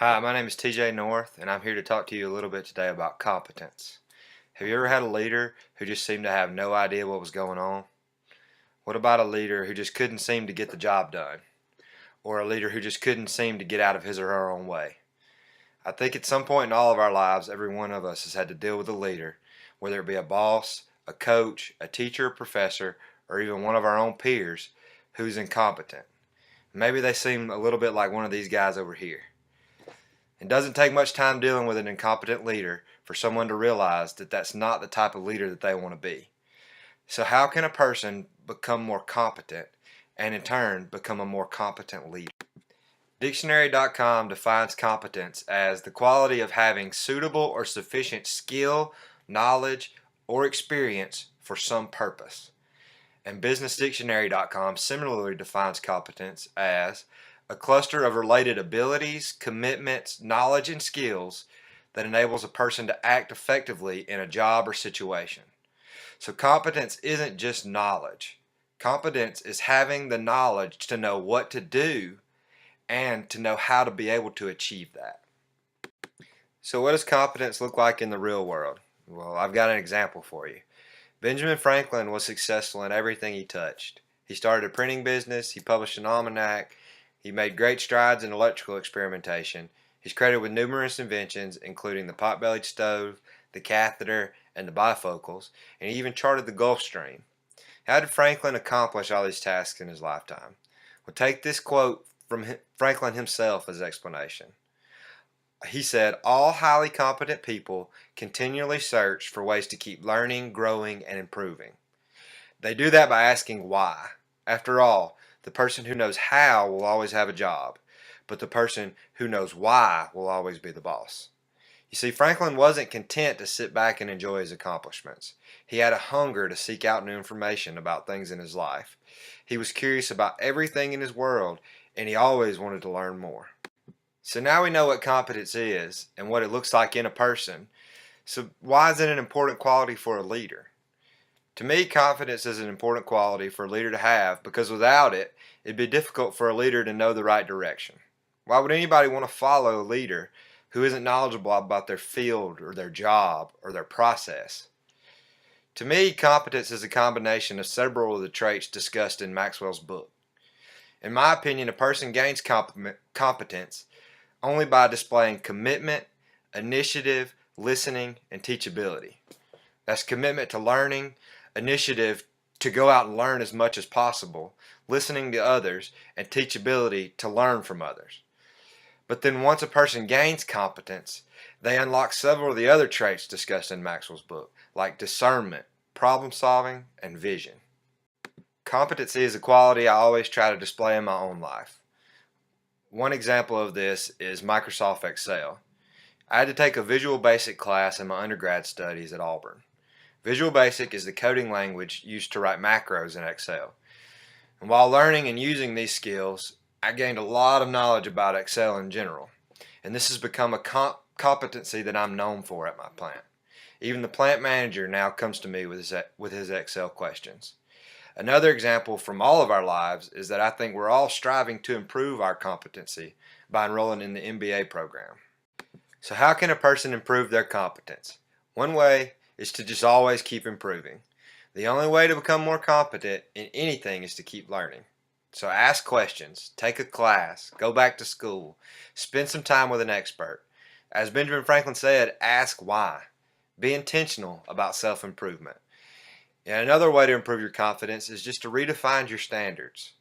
Hi, my name is TJ North, and I'm here to talk to you a little bit today about competence. Have you ever had a leader who just seemed to have no idea what was going on? What about a leader who just couldn't seem to get the job done? Or a leader who just couldn't seem to get out of his or her own way? I think at some point in all of our lives, every one of us has had to deal with a leader, whether it be a boss, a coach, a teacher, a professor, or even one of our own peers who's incompetent. Maybe they seem a little bit like one of these guys over here. It doesn't take much time dealing with an incompetent leader for someone to realize that that's not the type of leader that they want to be. So how can a person become more competent and in turn become a more competent leader? Dictionary.com defines competence as the quality of having suitable or sufficient skill, knowledge, or experience for some purpose. And BusinessDictionary.com similarly defines competence as a cluster of related abilities, commitments, knowledge, and skills that enables a person to act effectively in a job or situation. So competence isn't just knowledge. Competence is having the knowledge to know what to do and to know how to be able to achieve that. So what does competence look like in the real world? Well, I've got an example for you. Benjamin Franklin was successful in everything he touched. He started a printing business, he published an almanac, he made great strides in electrical experimentation. He's credited with numerous inventions, including the pot-bellied stove, the catheter, and the bifocals, and he even charted the Gulf Stream. How did Franklin accomplish all these tasks in his lifetime? Well, take this quote from Franklin himself as explanation. He said, "All highly competent people continually search for ways to keep learning, growing, and improving. They do that by asking why. After all, the person who knows how will always have a job, but the person who knows why will always be the boss." You see, Franklin wasn't content to sit back and enjoy his accomplishments. He had a hunger to seek out new information about things in his life. He was curious about everything in his world, and he always wanted to learn more. So now we know what competence is and what it looks like in a person. So why is it an important quality for a leader? To me, confidence is an important quality for a leader to have because without it, it'd be difficult for a leader to know the right direction. Why would anybody want to follow a leader who isn't knowledgeable about their field or their job or their process? To me, competence is a combination of several of the traits discussed in Maxwell's book. In my opinion, a person gains competence only by displaying commitment, initiative, listening, and teachability. That's commitment to learning, initiative to go out and learn as much as possible, listening to others, and teachability to learn from others. But then once a person gains competence, they unlock several of the other traits discussed in Maxwell's book, like discernment, problem solving, and vision. Competency is a quality I always try to display in my own life. One example of this is Microsoft Excel. I had to take a Visual Basic class in my undergrad studies at Auburn. Visual Basic is the coding language used to write macros in Excel. And while learning and using these skills, I gained a lot of knowledge about Excel in general. And this has become a competency that I'm known for at my plant. Even the plant manager now comes to me with his Excel questions. Another example from all of our lives is that I think we're all striving to improve our competency by enrolling in the MBA program. So how can a person improve their competence? One way is to just always keep improving. The only way to become more competent in anything is to keep learning. So ask questions, take a class, go back to school, spend some time with an expert. As Benjamin Franklin said, ask why. Be intentional about self-improvement. And another way to improve your confidence is just to redefine your standards.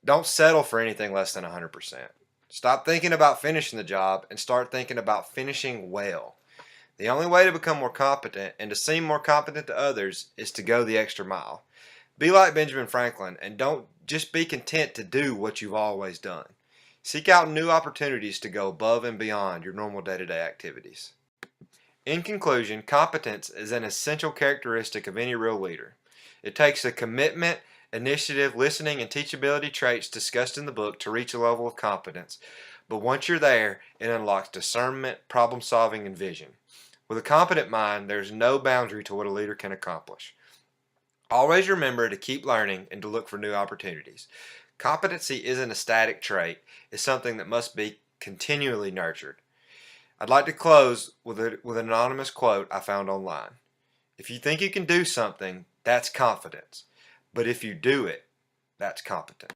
Don't settle for anything less than 100%. Stop thinking about finishing the job and start thinking about finishing well. The only way to become more competent and to seem more competent to others is to go the extra mile. Be like Benjamin Franklin and don't just be content to do what you've always done. Seek out new opportunities to go above and beyond your normal day-to-day activities. In conclusion, competence is an essential characteristic of any real leader. It takes the commitment, initiative, listening, and teachability traits discussed in the book to reach a level of competence. But once you're there, it unlocks discernment, problem solving, and vision. With a competent mind, there's no boundary to what a leader can accomplish. Always remember to keep learning and to look for new opportunities. Competency isn't a static trait, it's something that must be continually nurtured. I'd like to close with an anonymous quote I found online. If you think you can do something, that's confidence. But if you do it, that's competence.